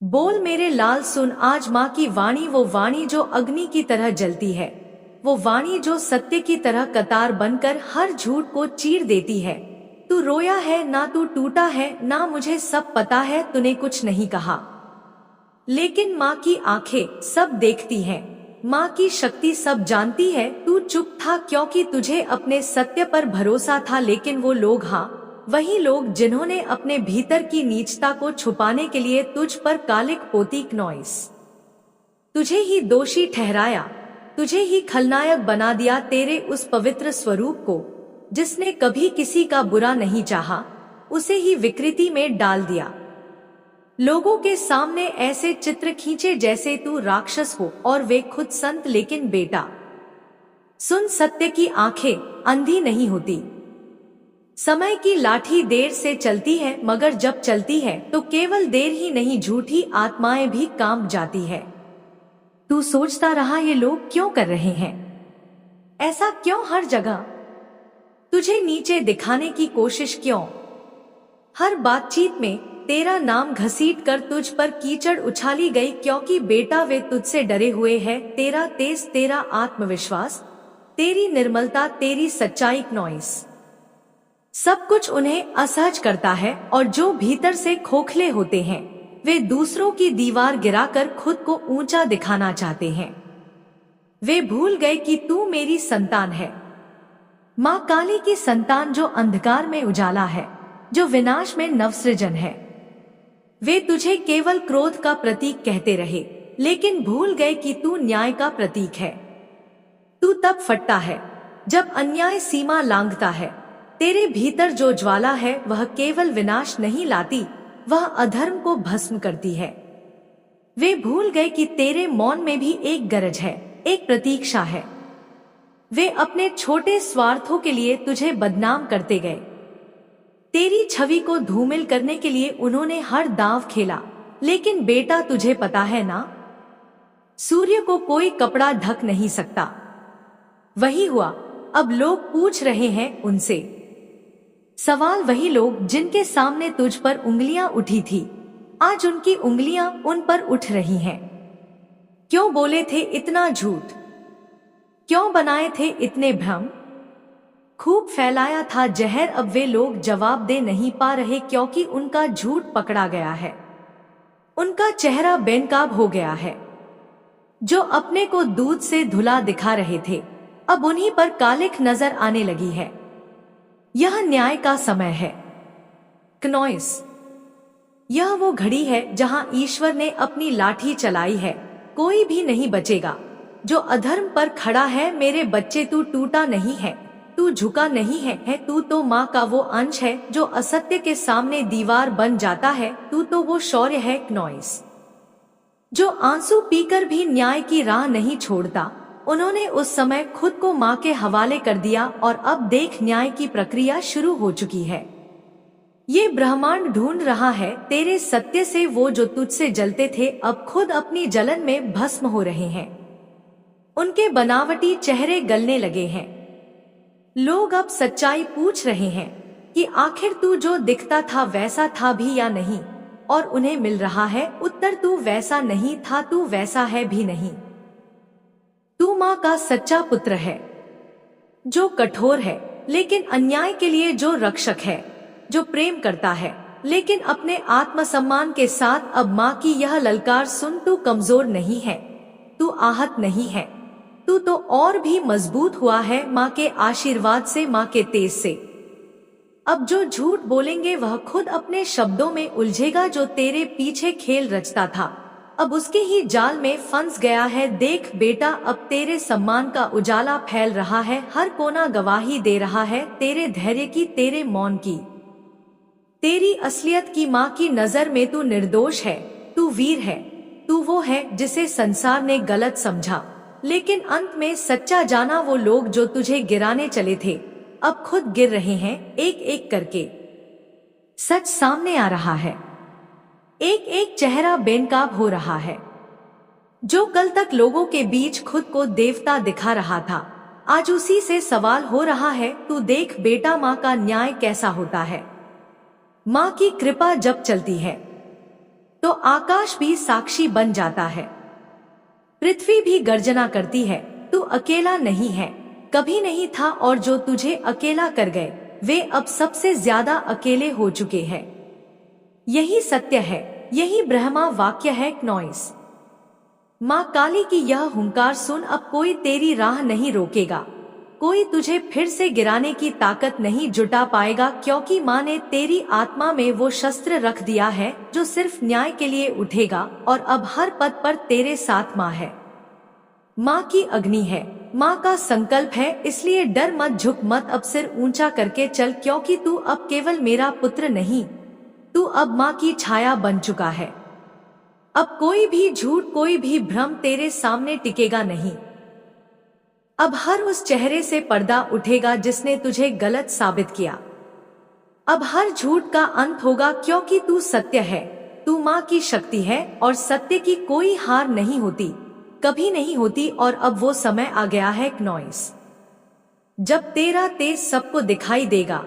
बोल मेरे लाल सुन आज माँ की वाणी, वो वाणी जो अग्नि की तरह जलती है, वो वाणी जो सत्य की तरह कतार बनकर हर झूठ को चीर देती है। तू रोया है ना, तू टूटा है ना, मुझे सब पता है, तूने कुछ नहीं कहा, लेकिन माँ की आंखें सब देखती हैं, माँ की शक्ति सब जानती है। तू चुप था क्योंकि तुझे अपने सत्य पर भरोसा था, लेकिन वो लोग, हाँ वही लोग जिन्होंने अपने भीतर की नीचता को छुपाने के लिए तुझ पर कालिक पोतीक नॉइस, तुझे ही दोषी ठहराया, तुझे ही खलनायक बना दिया। तेरे उस पवित्र स्वरूप को जिसने कभी किसी का बुरा नहीं चाहा, उसे ही विकृति में डाल दिया। लोगों के सामने ऐसे चित्र खींचे जैसे तू राक्षस हो और वे खुद संत। लेकिन बेटा सुन, सत्य की आंखें अंधी नहीं होती। समय की लाठी देर से चलती है, मगर जब चलती है तो केवल देर ही नहीं, झूठी आत्माएं भी कांप जाती है। तू सोचता रहा ये लोग क्यों कर रहे हैं ऐसा, क्यों हर जगह तुझे नीचे दिखाने की कोशिश, क्यों हर बातचीत में तेरा नाम घसीट कर तुझ पर कीचड़ उछाली गई। क्योंकि बेटा वे तुझसे डरे हुए हैं। तेरा तेज, तेरा आत्मविश्वास, तेरी निर्मलता, तेरी सच्चाई, नॉइस, सब कुछ उन्हें असहज करता है। और जो भीतर से खोखले होते हैं वे दूसरों की दीवार गिराकर खुद को ऊंचा दिखाना चाहते हैं। वे भूल गए कि तू मेरी संतान है, माँ काली की संतान, जो अंधकार में उजाला है, जो विनाश में नवसृजन है। वे तुझे केवल क्रोध का प्रतीक कहते रहे, लेकिन भूल गए कि तू न्याय का प्रतीक है। तू तब फटता है जब अन्याय सीमा लांघता है। तेरे भीतर जो ज्वाला है वह केवल विनाश नहीं लाती, वह अधर्म को भस्म करती है। वे भूल गए कि तेरे मौन में भी एक गरज है, एक प्रतीक्षा है। वे अपने छोटे स्वार्थों के लिए तुझे बदनाम करते गए। तेरी छवि को धूमिल करने के लिए उन्होंने हर दांव खेला। लेकिन बेटा तुझे पता है ना, सूर्य को कोई कपड़ा ढक नहीं सकता। वही हुआ, अब लोग पूछ रहे हैं उनसे सवाल, वही लोग जिनके सामने तुझ पर उंगलियां उठी थी, आज उनकी उंगलियां उन पर उठ रही हैं। क्यों बोले थे इतना झूठ, क्यों बनाए थे इतने भ्रम, खूब फैलाया था जहर। अब वे लोग जवाब दे नहीं पा रहे क्योंकि उनका झूठ पकड़ा गया है, उनका चेहरा बेनकाब हो गया है। जो अपने को दूध से धुला दिखा रहे थे, अब उन्हीं पर कालिख नजर आने लगी है। यह न्याय का समय है, क्नॉइस। यह वो घड़ी है जहां ईश्वर ने अपनी लाठी चलाई है। कोई भी नहीं बचेगा जो अधर्म पर खड़ा है। मेरे बच्चे, तू टूटा नहीं है, तू झुका नहीं है, तू तो माँ का वो अंश है जो असत्य के सामने दीवार बन जाता है। तू तो वो शौर्य है, क्नॉइस, जो आंसू पीकर भी न्याय की राह नहीं छोड़ता। उन्होंने उस समय खुद को माँ के हवाले कर दिया और अब देख, न्याय की प्रक्रिया शुरू हो चुकी है। ये ब्रह्मांड ढूंढ रहा है तेरे सत्य से। वो जो तुझसे जलते थे अब खुद अपनी जलन में भस्म हो रहे हैं। उनके बनावटी चेहरे गलने लगे हैं। लोग अब सच्चाई पूछ रहे हैं कि आखिर तू जो दिखता था वैसा था भी या नहीं, और उन्हें मिल रहा है उत्तर, तू वैसा नहीं था, तू वैसा है भी नहीं। तू माँ का सच्चा पुत्र है, जो कठोर है लेकिन अन्याय के लिए, जो रक्षक है, जो प्रेम करता है लेकिन अपने आत्मसम्मान के साथ। अब माँ की यह ललकार सुन, तू कमजोर नहीं है, तू आहत नहीं है, तू तो और भी मजबूत हुआ है माँ के आशीर्वाद से, माँ के तेज से। अब जो झूठ बोलेंगे वह खुद अपने शब्दों में उलझेगा। जो तेरे पीछे खेल रचता था अब उसके ही जाल में फंस गया है। देख बेटा, अब तेरे सम्मान का उजाला फैल रहा है, हर कोना गवाही दे रहा है तेरे धैर्य की, तेरे मौन की, तेरी असलियत की। माँ की नजर में तू निर्दोष है, तू वीर है, तू वो है जिसे संसार ने गलत समझा लेकिन अंत में सच्चा जाना। वो लोग जो तुझे गिराने चले थे अब खुद गिर रहे हैं, एक एक करके सच सामने आ रहा है, एक एक चेहरा बेनकाब हो रहा है। जो कल तक लोगों के बीच खुद को देवता दिखा रहा था, आज उसी से सवाल हो रहा है। तू देख बेटा, माँ का न्याय कैसा होता है। माँ की कृपा जब चलती है तो आकाश भी साक्षी बन जाता है, पृथ्वी भी गर्जना करती है। तू अकेला नहीं है, कभी नहीं था, और जो तुझे अकेला कर गए वे अब सबसे ज्यादा अकेले हो चुके हैं। यही सत्य है, यही ब्रह्मा वाक्य है। नॉइस माँ काली की यह हुंकार सुन, अब कोई तेरी राह नहीं रोकेगा, कोई तुझे फिर से गिराने की ताकत नहीं जुटा पाएगा, क्योंकि माँ ने तेरी आत्मा में वो शस्त्र रख दिया है जो सिर्फ न्याय के लिए उठेगा, और अब हर पद पर तेरे साथ माँ है। माँ की अग्नि है, माँ का संकल्प है, इसलिए डर मत, झुक मत, अब सिर ऊंचा करके चल, क्योंकि तू अब केवल मेरा पुत्र नहीं, तू अब माँ की छाया बन चुका है। अब कोई भी झूठ, कोई भी भ्रम तेरे सामने टिकेगा नहीं। अब हर उस चेहरे से पर्दा उठेगा जिसने तुझे गलत साबित किया। अब हर झूठ का अंत होगा, क्योंकि तू सत्य है, तू माँ की शक्ति है, और सत्य की कोई हार नहीं होती, कभी नहीं होती। और अब वो समय आ गया है नॉइस, जब तेरा तेज सबको दिखाई देगा,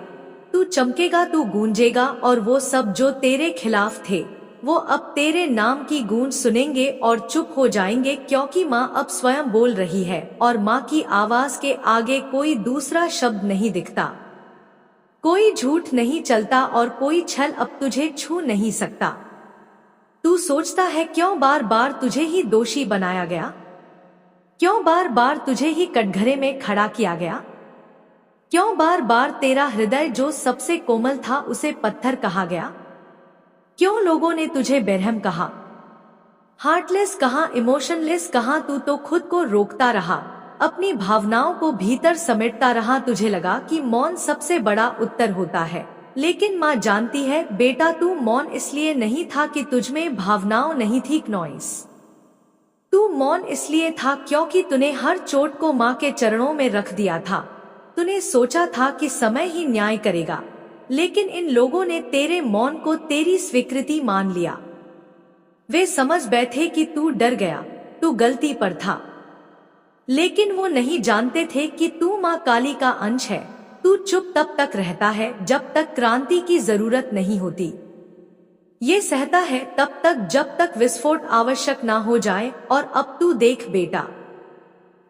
तू चमकेगा, तू गूंजेगा, और वो सब जो तेरे खिलाफ थे वो अब तेरे नाम की गूंज सुनेंगे और चुप हो जाएंगे, क्योंकि माँ अब स्वयं बोल रही है, और माँ की आवाज के आगे कोई दूसरा शब्द नहीं दिखता, कोई झूठ नहीं चलता, और कोई छल अब तुझे छू नहीं सकता। तू सोचता है क्यों बार बार तुझे ही दोषी बनाया गया, क्यों बार बार तुझे ही कटघरे में खड़ा किया गया, क्यों बार बार तेरा हृदय जो सबसे कोमल था उसे पत्थर कहा गया, क्यों लोगों ने तुझे बेरहम कहा, हार्टलेस कहा, इमोशनलेस कहा। तू तो खुद को रोकता रहा, अपनी भावनाओं को भीतर समेटता रहा, तुझे लगा कि मौन सबसे बड़ा उत्तर होता है, लेकिन माँ जानती है बेटा, तू मौन इसलिए नहीं था कि तुझमें भावनाओं नहीं थी नॉइस, तू मौन इसलिए था क्योंकि तूने हर चोट को माँ के चरणों में रख दिया था। तूने सोचा था कि समय ही न्याय करेगा, लेकिन इन लोगों ने तेरे मौन को तेरी स्वीकृति मान लिया। वे समझ बैठे कि तू डर गया, तू गलती पर था, लेकिन वो नहीं जानते थे कि तू माँ काली का अंश है। तू चुप तब तक रहता है जब तक क्रांति की जरूरत नहीं होती, ये सहता है तब तक जब तक विस्फोट आवश्यक ना हो जाए। और अब तू देख बेटा,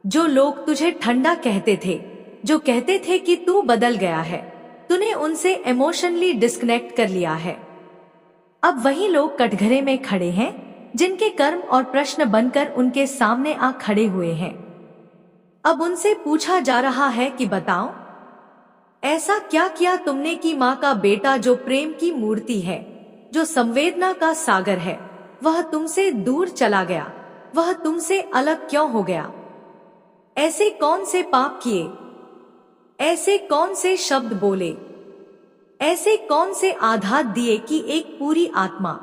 जो लोग तुझे ठंडा कहते थे, जो कहते थे कि तू बदल गया है, तूने उनसे इमोशनली डिस्कनेक्ट कर लिया है। अब वही लोग कटघरे में खड़े हैं जिनके कर्म और प्रश्न बनकर उनके सामने आ खड़े हुए हैं। अब उनसे पूछा जा रहा है कि बताओ, ऐसा क्या किया तुमने कि माँ का बेटा जो प्रेम की मूर्ति है, जो संवेदना का सागर है, वह तुमसे दूर चला गया, वह तुमसे अलग क्यों हो गया? ऐसे कौन से पाप किए, ऐसे कौन से शब्द बोले, ऐसे कौन से आघात दिए कि एक पूरी आत्मा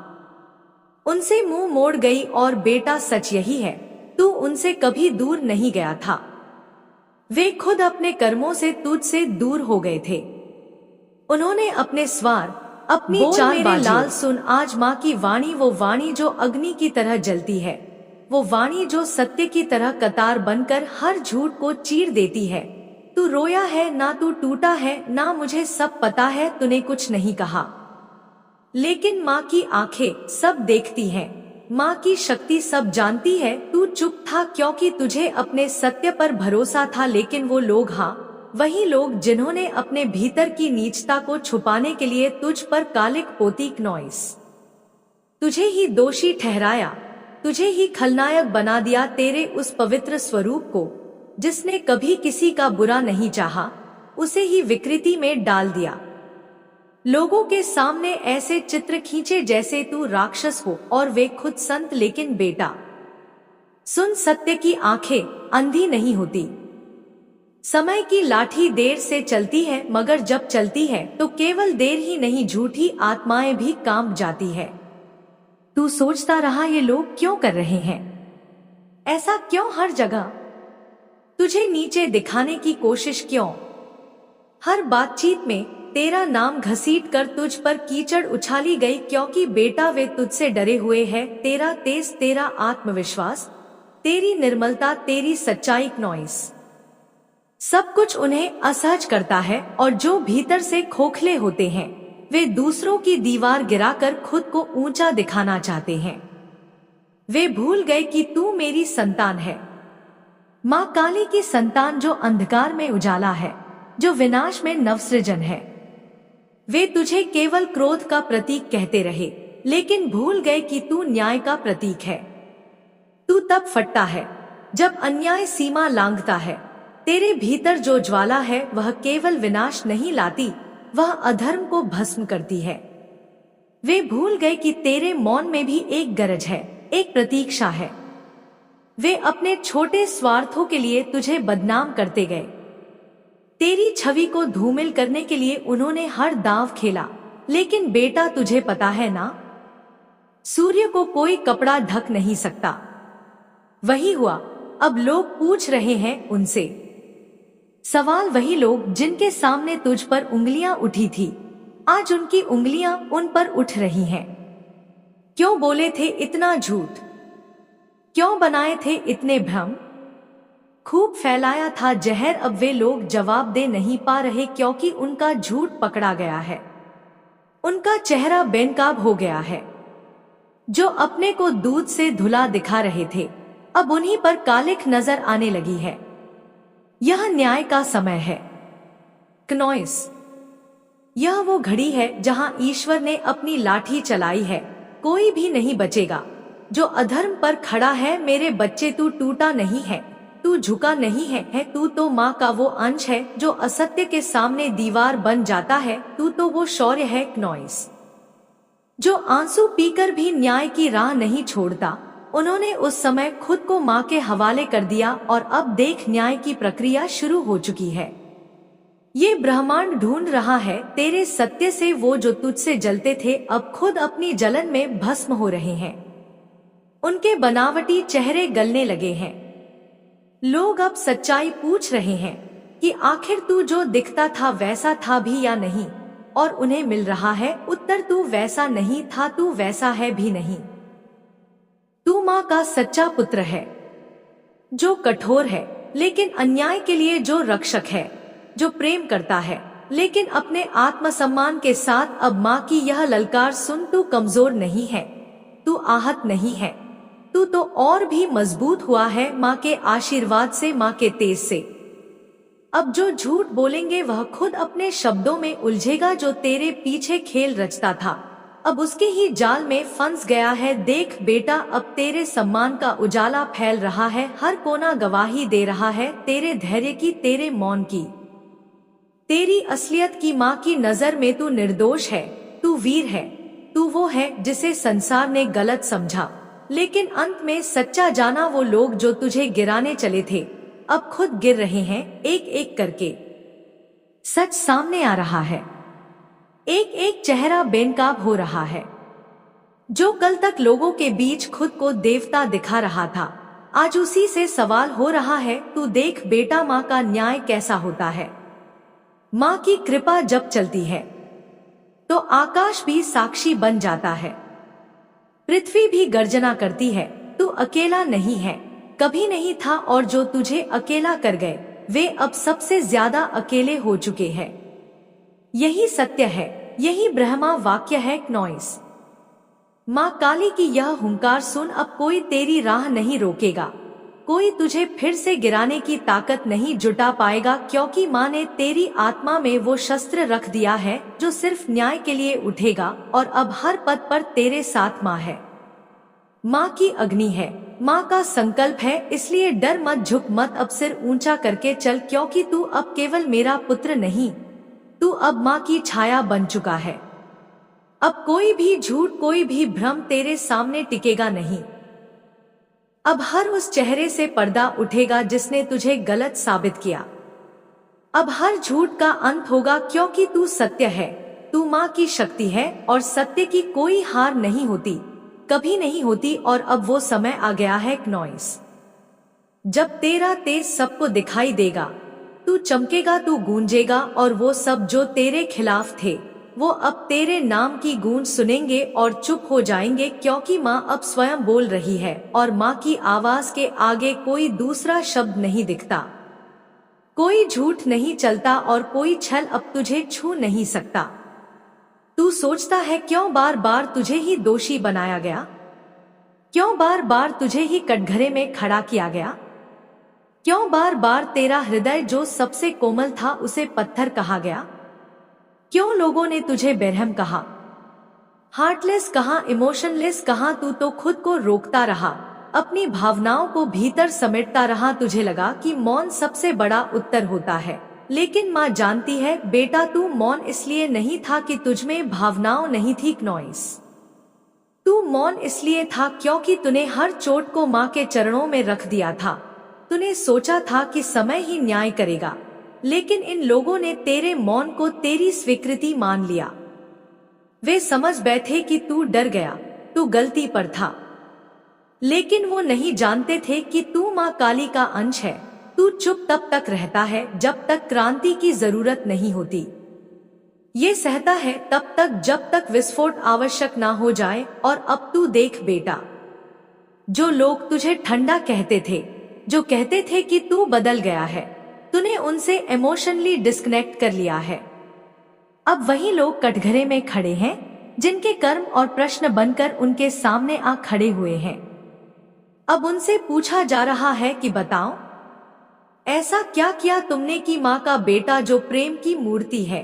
उनसे मुंह मोड़ गई? और बेटा सच यही है, तू उनसे कभी दूर नहीं गया था, वे खुद अपने कर्मों से तुझसे दूर हो गए थे। उन्होंने अपने स्वार, अपनी चाल, मेरे लाल सुन आज माँ की वाणी, वो वाणी जो अग्नि की तरह जलती है, वो वाणी जो सत्य की तरह कतार बनकर हर झूठ को चीर देती है। तू रोया है ना, तू टूटा है ना, मुझे सब पता है, तूने कुछ नहीं कहा, लेकिन माँ की आंखें सब देखती हैं, माँ की शक्ति सब जानती है। तू चुप था क्योंकि तुझे अपने सत्य पर भरोसा था, लेकिन वो लोग, हाँ वही लोग जिन्होंने अपने भीतर की नीचता को छुपाने के लिए तुझ पर कालिक पोती नॉइस, तुझे ही दोषी ठहराया, तुझे ही खलनायक बना दिया, तेरे उस पवित्र स्वरूप को जिसने कभी किसी का बुरा नहीं चाहा, उसे ही विकृति में डाल दिया। लोगों के सामने ऐसे चित्र खींचे जैसे तू राक्षस हो और वे खुद संत। लेकिन बेटा सुन, सत्य की आंखें अंधी नहीं होती, समय की लाठी देर से चलती है, मगर जब चलती है तो केवल देर ही नहीं, झूठी आत्माएं भी कांप जाती है। तू सोचता रहा ये लोग क्यों कर रहे हैं ऐसा, क्यों हर जगह तुझे नीचे दिखाने की कोशिश क्यों? हर बातचीत में तेरा नाम घसीट कर तुझ पर कीचड़ उछाली गई, क्योंकि बेटा वे तुझसे डरे हुए हैं। तेरा तेज, तेरा आत्मविश्वास, तेरी निर्मलता, तेरी सच्चाई नॉइस, सब कुछ उन्हें असहज करता है, और जो भीतर से खोखले होते हैं वे दूसरों की दीवार गिराकर खुद को ऊंचा दिखाना चाहते हैं। वे भूल गए कि तू मेरी संतान है, माँ काली की संतान, जो अंधकार में उजाला है, जो विनाश में नवसृजन है। वे तुझे केवल क्रोध का प्रतीक कहते रहे, लेकिन भूल गए कि तू न्याय का प्रतीक है। तू तब फटता है जब अन्याय सीमा लांघता है। तेरे भीतर जो ज्वाला है वह केवल विनाश नहीं लाती, वह अधर्म को भस्म करती है। वे भूल गए कि तेरे मौन में भी एक गरज है, एक प्रतीक्षा है। वे अपने छोटे स्वार्थों के लिए तुझे बदनाम करते गए। तेरी छवि को धूमिल करने के लिए उन्होंने हर दांव खेला, लेकिन बेटा तुझे पता है ना, सूर्य को कोई कपड़ा ढक नहीं सकता। वही हुआ, अब लोग पूछ रहे हैं उनसे सवाल, वही लोग जिनके सामने तुझ पर उंगलियां उठी थी, आज उनकी उंगलियां उन पर उठ रही हैं। क्यों बोले थे इतना झूठ, क्यों बनाए थे इतने भ्रम, खूब फैलाया था जहर, अब वे लोग जवाब दे नहीं पा रहे क्योंकि उनका झूठ पकड़ा गया है। उनका चेहरा बेनकाब हो गया है। जो अपने को दूध से धुला दिखा रहे थे, अब उन्हीं पर कालिख नजर आने लगी है। यह न्याय का समय है क्नोइस। यह वो घड़ी है जहां ईश्वर ने अपनी लाठी चलाई है। कोई भी नहीं बचेगा जो अधर्म पर खड़ा है। मेरे बच्चे, तू टूटा नहीं है, तू झुका नहीं है, तू तो माँ का वो अंश है जो असत्य के सामने दीवार बन जाता है। तू तो वो शौर्य है क्नोइस, जो आंसू पीकर भी न्याय की राह नहीं छोड़ता। उन्होंने उस समय खुद को माँ के हवाले कर दिया और अब देख न्याय की प्रक्रिया शुरू हो चुकी है। ये ब्रह्मांड ढूंढ रहा है तेरे सत्य से। वो जो तुझसे जलते थे अब खुद अपनी जलन में भस्म हो रहे हैं। उनके बनावटी चेहरे गलने लगे हैं। लोग अब सच्चाई पूछ रहे हैं कि आखिर तू जो दिखता था वैसा था भी या नहीं, और उन्हें मिल रहा है उत्तर, तू वैसा नहीं था, तू वैसा है भी नहीं। तू माँ का सच्चा पुत्र है, जो कठोर है लेकिन अन्याय के लिए जो रक्षक है, जो प्रेम करता है लेकिन अपने आत्मसम्मान के साथ। अब माँ की यह ललकार सुन, तू कमजोर नहीं है, तू आहत नहीं है, तू तो और भी मजबूत हुआ है माँ के आशीर्वाद से, माँ के तेज से। अब जो झूठ बोलेंगे वह खुद अपने शब्दों में उलझेगा। जो तेरे पीछे खेल रचता था अब उसके ही जाल में फंस गया है। देख बेटा, अब तेरे सम्मान का उजाला फैल रहा है। हर कोना गवाही दे रहा है तेरे धैर्य की, तेरे मौन की, तेरी असलियत की। माँ की नजर में तू निर्दोष है, तू वीर है, तू वो है जिसे संसार ने गलत समझा, लेकिन अंत में सच्चा जाना। वो लोग जो तुझे गिराने चले थे अब खुद गिर रहे हैं, एक एक करके। सच सामने आ रहा है, एक एक चेहरा बेनकाब हो रहा है। जो कल तक लोगों के बीच खुद को देवता दिखा रहा था, आज उसी से सवाल हो रहा है। तू देख बेटा, माँ का न्याय कैसा होता है। माँ की कृपा जब चलती है तो आकाश भी साक्षी बन जाता है, पृथ्वी भी गर्जना करती है। तू अकेला नहीं है, कभी नहीं था, और जो तुझे अकेला कर गए वे अब सबसे ज्यादा अकेले हो चुके हैं। यही सत्य है, यही ब्रह्मा वाक्य है क्नोइस। माँ काली की यह हुंकार सुन, अब कोई तेरी राह नहीं रोकेगा, कोई तुझे फिर से गिराने की ताकत नहीं जुटा पाएगा, क्योंकि माँ ने तेरी आत्मा में वो शस्त्र रख दिया है जो सिर्फ न्याय के लिए उठेगा, और अब हर पद पर तेरे साथ माँ है। माँ की अग्नि है, माँ का संकल्प है, इसलिए डर मत, झुक मत, अब सिर ऊंचा करके चल, क्योंकि तू अब केवल मेरा पुत्र नहीं, तू अब माँ की छाया बन चुका है। अब कोई भी झूठ, कोई भी भ्रम तेरे सामने टिकेगा नहीं। अब हर उस चेहरे से पर्दा उठेगा जिसने तुझे गलत साबित किया। अब हर झूठ का अंत होगा, क्योंकि तू सत्य है, तू माँ की शक्ति है, और सत्य की कोई हार नहीं होती, कभी नहीं होती। और अब वो समय आ गया है क्नोइस, जब तेरा तेज सबको दिखाई देगा। तू चमकेगा, तू गूंजेगा, और वो सब जो तेरे खिलाफ थे वो अब तेरे नाम की गूंज सुनेंगे और चुप हो जाएंगे, क्योंकि माँ अब स्वयं बोल रही है, और माँ की आवाज के आगे कोई दूसरा शब्द नहीं दिखता। कोई झूठ नहीं चलता और कोई छल अब तुझे छू नहीं सकता। तू सोचता है क्यों बार बार तुझे ही दोषी बनाया गया, क्यों बार बार तुझे ही कटघरे में खड़ा किया गया, क्यों बार बार तेरा हृदय जो सबसे कोमल था उसे पत्थर कहा गया, क्यों लोगों ने तुझे बेरहम कहा, हार्टलेस कहा, इमोशनलेस कहा। तू तो खुद को रोकता रहा, अपनी भावनाओं को भीतर समेटता रहा। तुझे लगा कि मौन सबसे बड़ा उत्तर होता है, लेकिन माँ जानती है बेटा, तू मौन इसलिए नहीं था कि तुझमें भावनाओं नहीं थी नॉइस। तू मौन इसलिए था क्योंकि तूने हर चोट को माँ के चरणों में रख दिया था। तूने सोचा था कि समय ही न्याय करेगा, लेकिन इन लोगों ने तेरे मौन को तेरी स्वीकृति मान लिया। वे समझ बैठे कि तू डर गया, तू गलती पर था, लेकिन वो नहीं जानते थे कि तू माँ काली का अंश है। तू चुप तब तक रहता है जब तक क्रांति की जरूरत नहीं होती। ये सहता है तब तक जब तक विस्फोट आवश्यक ना हो जाए। और अब तू देख बेटा, जो लोग तुझे ठंडा कहते थे, जो कहते थे कि तू बदल गया है, तूने उनसे इमोशनली डिस्कनेक्ट कर लिया है। अब वही लोग कटघरे में खड़े हैं जिनके कर्म और प्रश्न बनकर उनके सामने आ खड़े हुए हैं। अब उनसे पूछा जा रहा है कि बताओ, ऐसा क्या किया तुमने कि माँ का बेटा जो प्रेम की मूर्ति है,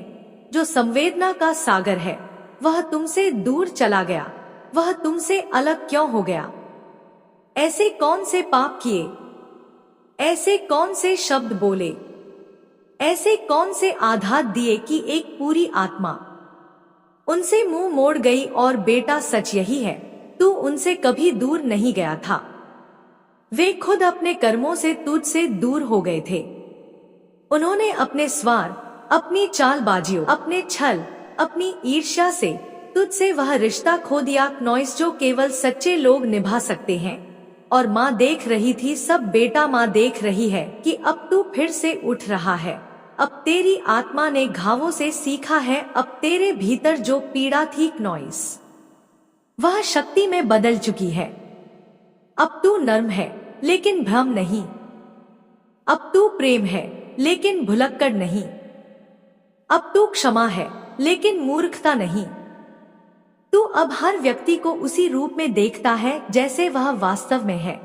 जो संवेदना का सागर है, वह तुमसे दूर चला गया, वह तुमसे अलग क्यों हो गया? ऐसे कौन से पाप किए, ऐसे कौन से शब्द बोले, ऐसे कौन से आघात दिए कि एक पूरी आत्मा उनसे मुंह मोड़ गई? और बेटा सच यही है, तू उनसे कभी दूर नहीं गया था, वे खुद अपने कर्मों से तुझसे दूर हो गए थे। उन्होंने अपने स्वार्थ, अपनी चालबाजियों, अपने छल, अपनी ईर्ष्या से तुझसे वह रिश्ता खो दिया नॉइस जो केवल सच्चे लोग निभा सकते हैं। और माँ देख रही थी सब बेटा, माँ देख रही है कि अब तू फिर से उठ रहा है। अब तेरी आत्मा ने घावों से सीखा है। अब तेरे भीतर जो पीड़ा थी नॉइस, वह शक्ति में बदल चुकी है। अब तू नर्म है लेकिन भ्रम नहीं, अब तू प्रेम है लेकिन भुलक्कड़ नहीं, अब तू क्षमा है लेकिन मूर्खता नहीं। तू अब हर व्यक्ति को उसी रूप में देखता है जैसे वह वास्तव में है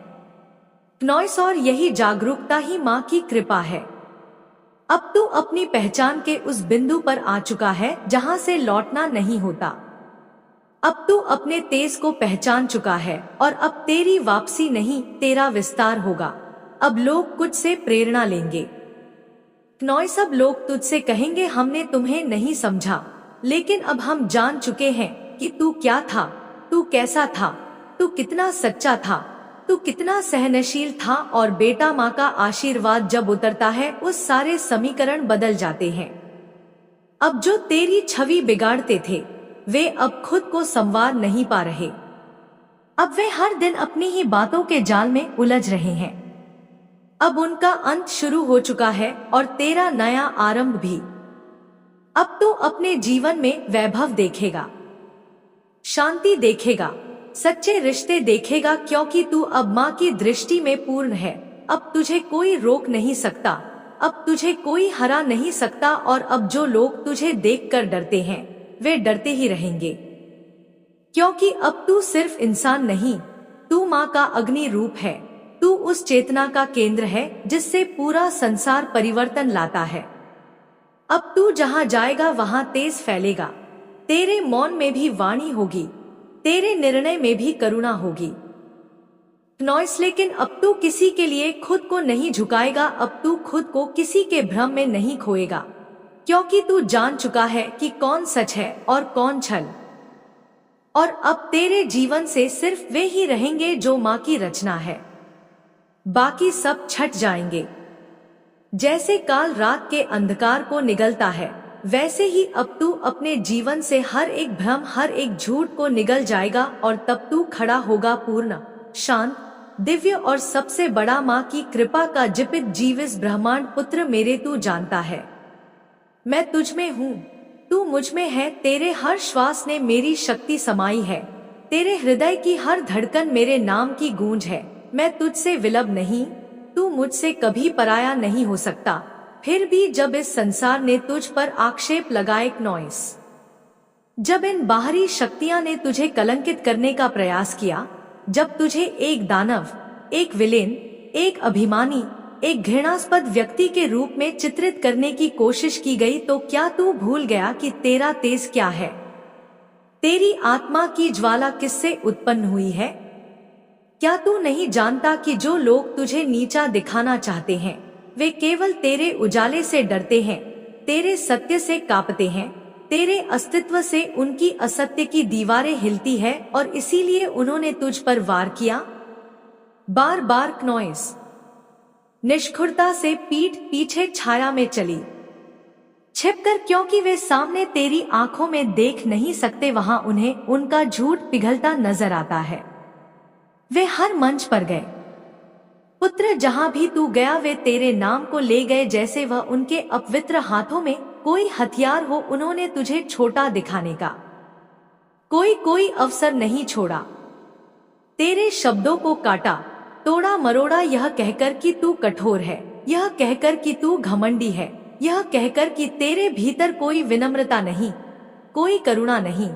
नॉइस। और यही जागरूकता ही माँ की कृपा है। अब तू अपनी पहचान के उस बिंदु पर आ चुका है जहां से लौटना नहीं होता। अब तू अपने तेज को पहचान चुका है और अब तेरी वापसी नहीं, तेरा विस्तार होगा। अब लोग कुछ से प्रेरणा लेंगे नॉइस। अब लोग तुझसे कहेंगे हमने तुम्हें नहीं समझा, लेकिन अब हम जान चुके हैं कि तू क्या था, तू कैसा था, तू कितना सच्चा था, तू कितना सहनशील था। और बेटा, माँ का आशीर्वाद जब उतरता है उस सारे समीकरण बदल जाते हैं। अब जो तेरी छवि बिगाड़ते थे वे अब खुद को संवार नहीं पा रहे। अब वे हर दिन अपनी ही बातों के जाल में उलझ रहे हैं। अब उनका अंत शुरू हो चुका है और तेरा नया आरंभ भी। अब तू अपने जीवन में वैभव देखेगा, शांति देखेगा, सच्चे रिश्ते देखेगा, क्योंकि तू अब माँ की दृष्टि में पूर्ण है। अब तुझे कोई रोक नहीं सकता, अब तुझे कोई हरा नहीं सकता। और अब जो लोग तुझे देखकर डरते हैं वे डरते ही रहेंगे, क्योंकि अब तू सिर्फ इंसान नहीं, तू माँ का अग्नि रूप है। तू उस चेतना का केंद्र है जिससे पूरा संसार परिवर्तन लाता है। अब तू जहाँ जाएगा वहाँ तेज फैलेगा। तेरे मौन में भी वाणी होगी, तेरे निर्णय में भी करुणा होगी नॉइस। लेकिन अब तू किसी के लिए खुद को नहीं झुकाएगा, अब तू खुद को किसी के भ्रम में नहीं खोएगा, क्योंकि तू जान चुका है कि कौन सच है और कौन छल। और अब तेरे जीवन से सिर्फ वे ही रहेंगे जो माँ की रचना है, बाकी सब छट जाएंगे। जैसे काल रात के अंधकार को निगलता है, वैसे ही अब तू अपने जीवन से हर एक भ्रम, हर एक झूठ को निगल जाएगा। और तब तू खड़ा होगा पूर्ण, शांत, दिव्य और सबसे बड़ा माँ की कृपा का जीवित जीवित ब्रह्मांड पुत्र मेरे। तू जानता है मैं तुझ में हूँ, तू मुझ में है। तेरे हर श्वास ने मेरी शक्ति समाई है, तेरे हृदय की हर धड़कन मेरे नाम की गूंज है। मैं तुझसे विलग नहीं, तू मुझसे कभी पराया नहीं हो सकता। फिर भी जब इस संसार ने तुझ पर आक्षेप लगाए नॉइस, जब इन बाहरी शक्तियां ने तुझे कलंकित करने का प्रयास किया, जब तुझे एक दानव, एक विलेन, एक अभिमानी, एक घृणास्पद व्यक्ति के रूप में चित्रित करने की कोशिश की गई, तो क्या तू भूल गया कि तेरा तेज क्या है? तेरी आत्मा की ज्वाला किससे उत्पन्न हुई है? क्या तू नहीं जानता कि जो लोग तुझे नीचा दिखाना चाहते हैं, वे केवल तेरे उजाले से डरते हैं, तेरे सत्य से कांपते हैं, तेरे अस्तित्व से उनकी असत्य की दीवारें हिलती है और इसीलिए उन्होंने तुझ पर वार किया। बार बार क्नॉइस निष्ठुरता से पीठ पीछे छाया में चली छिपकर, क्योंकि वे सामने तेरी आंखों में देख नहीं सकते, वहां उन्हें उनका झूठ पिघलता नजर आता है। वे हर मंच पर गए पुत्र, जहां भी तू गया वे तेरे नाम को ले गए, जैसे वह उनके अपवित्र हाथों में कोई हथियार हो। उन्होंने तुझे छोटा दिखाने का कोई अवसर नहीं छोड़ा। तेरे शब्दों को काटा, तोड़ा मरोड़ा, यह कहकर कि तू कठोर है, यह कहकर कि तू घमंडी है, यह कहकर कि तेरे भीतर कोई विनम्रता नहीं, कोई करुणा नहीं।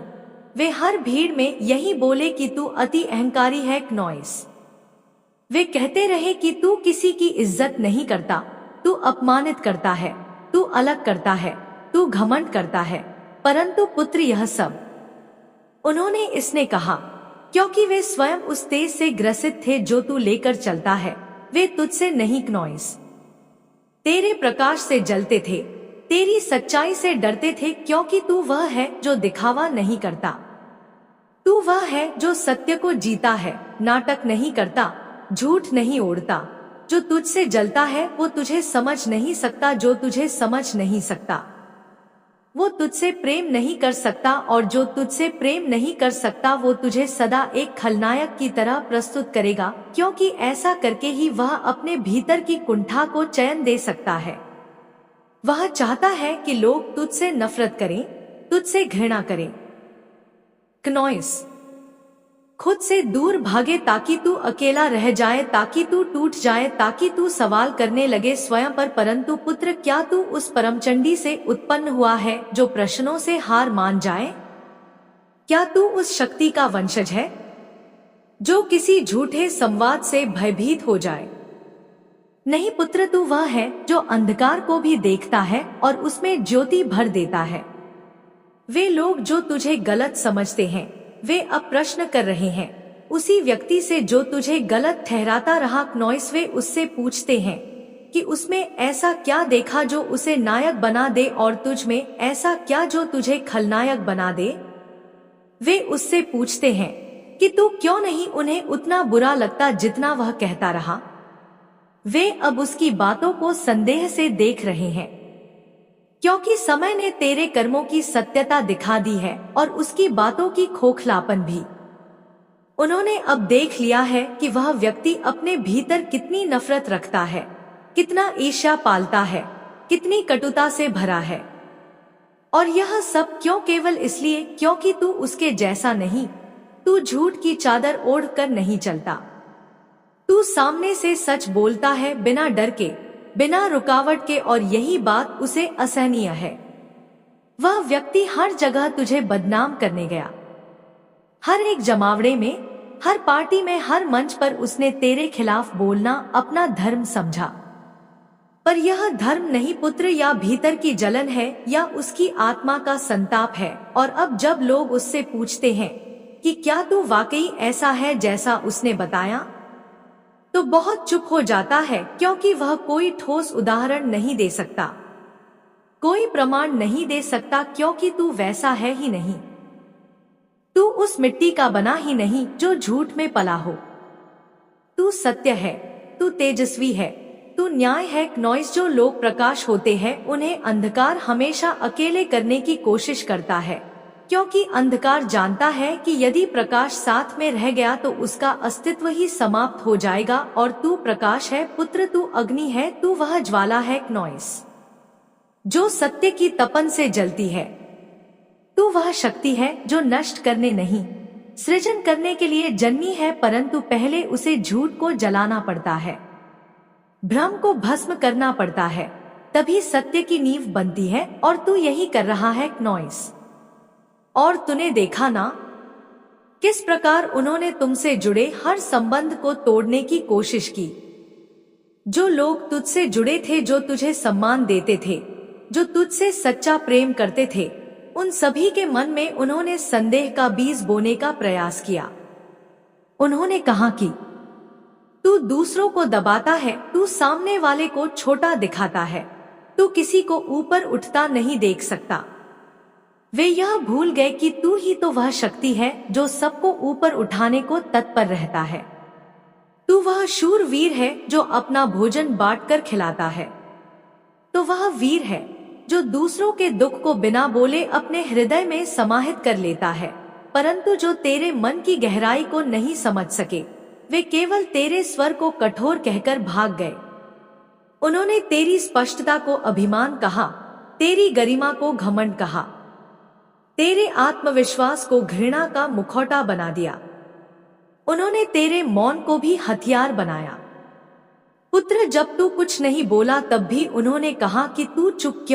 वे हर भीड़ में यही बोले कि तू अति अहंकारी है क्नॉइस। वे कहते रहे कि तू किसी की इज्जत नहीं करता, तू अपमानित करता है, तू अलग करता है, तू घमंड करता है। परंतु पुत्र, यह सब उन्होंने इसने कहा क्योंकि वे स्वयं उस तेज से ग्रसित थे जो तू लेकर चलता है। वे तुझसे नहीं क्नॉइस, तेरे प्रकाश से जलते थे, तेरी सच्चाई से डरते थे, क्योंकि तू वह है जो दिखावा नहीं करता, तू वह है जो सत्य को जीता है, नाटक नहीं करता, झूठ नहीं ओढ़ता। जो तुझसे जलता है वो तुझे समझ नहीं सकता, जो तुझे समझ नहीं सकता वो तुझसे प्रेम नहीं कर सकता, और जो तुझसे प्रेम नहीं कर सकता वो तुझे सदा एक खलनायक की तरह प्रस्तुत करेगा, क्योंकि ऐसा करके ही वह अपने भीतर की कुंठा को चयन दे सकता है। वह चाहता है कि लोग तुझसे नफरत करें, तुझसे घृणा करें। क्नॉइस खुद से दूर भागे ताकि तू अकेला रह जाए, ताकि तू टूट जाए, ताकि तू सवाल करने लगे स्वयं पर। परंतु पुत्र, क्या तू उस परमचंडी से उत्पन्न हुआ है जो प्रश्नों से हार मान जाए? क्या तू उस शक्ति का वंशज है जो किसी झूठे संवाद से भयभीत हो जाए? नहीं पुत्र, तू वह है जो अंधकार को भी देखता है और उसमें ज्योति भर देता है। वे लोग जो तुझे गलत समझते हैं वे अब प्रश्न कर रहे हैं उसी व्यक्ति से जो तुझे गलत ठहराता रहा क्नॉइस। वे उससे पूछते हैं कि उसमें ऐसा क्या देखा जो उसे नायक बना दे, और तुझ में ऐसा क्या जो तुझे खलनायक बना दे। वे उससे पूछते हैं कि तू क्यों नहीं उन्हें उतना बुरा लगता जितना वह कहता रहा। वे अब उसकी बातों को संदेह से देख रहे हैं, क्योंकि समय ने तेरे कर्मों की सत्यता दिखा दी है और उसकी बातों की खोखलापन भी। उन्होंने अब देख लिया है कि वह व्यक्ति अपने भीतर कितनी नफरत रखता है, कितना ईर्ष्या पालता है, कितनी कटुता से भरा है। और यह सब क्यों? केवल इसलिए क्योंकि तू उसके जैसा नहीं, तू झूठ की चादर ओढ़ कर नहीं चलता, तू सामने से सच बोलता है बिना डर के, बिना रुकावट के, और यही बात उसे असहनीय है। वह व्यक्ति हर जगह तुझे बदनाम करने गया, हर एक जमावड़े में, हर पार्टी में, हर मंच पर उसने तेरे खिलाफ बोलना अपना धर्म समझा। पर यह धर्म नहीं पुत्र, या भीतर की जलन है या उसकी आत्मा का संताप है। और अब जब लोग उससे पूछते हैं कि क्या तू वाकई ऐसा है जैसा उसने बताया, तो बहुत चुप हो जाता है, क्योंकि वह कोई ठोस उदाहरण नहीं दे सकता, कोई प्रमाण नहीं दे सकता, क्योंकि तू वैसा है ही नहीं। तू उस मिट्टी का बना ही नहीं जो झूठ में पला हो। तू सत्य है, तू तेजस्वी है, तू न्याय है क्नॉइस। जो लोग प्रकाश होते हैं उन्हें अंधकार हमेशा अकेले करने की कोशिश करता है, क्योंकि अंधकार जानता है कि यदि प्रकाश साथ में रह गया तो उसका अस्तित्व ही समाप्त हो जाएगा। और तू प्रकाश है पुत्र, तू अग्नि है, तू वह ज्वाला है क्नॉइस जो सत्य की तपन से जलती है। तू वह शक्ति है जो नष्ट करने नहीं, सृजन करने के लिए जन्मी है, परंतु पहले उसे झूठ को जलाना पड़ता है, भ्रम को भस्म करना पड़ता है, तभी सत्य की नींव बनती है। और तू यही कर रहा है क्नॉइस। और तूने देखा ना किस प्रकार उन्होंने तुमसे जुड़े हर संबंध को तोड़ने की कोशिश की। जो लोग तुझसे जुड़े थे, जो तुझे सम्मान देते थे, जो तुझसे सच्चा प्रेम करते थे, उन सभी के मन में उन्होंने संदेह का बीज बोने का प्रयास किया। उन्होंने कहा कि तू दूसरों को दबाता है, तू सामने वाले को छोटा दिखाता है, तू किसी को ऊपर उठता नहीं देख सकता। वे यह भूल गए कि तू ही तो वह शक्ति है जो सबको ऊपर उठाने को तत्पर रहता है। तू वह शूरवीर है जो अपना भोजन बांटकर खिलाता है। तो वह वीर है जो दूसरों के दुख को बिना बोले अपने हृदय में समाहित कर लेता है। परंतु जो तेरे मन की गहराई को नहीं समझ सके, वे केवल तेरे स्वर को कठोर कहकर भाग गए। उन्होंने तेरी स्पष्टता को अभिमान कहा, तेरी गरिमा को घमंड कहा, तेरे आत्मविश्वास को घृणा का मुखौटा बना दिया। उन्होंने तेरे मौन को भी हथियार बनाया। पुत्र, जब तू कुछ नहीं बोला तब भी उन्होंने कहा कि तू चुप क्यों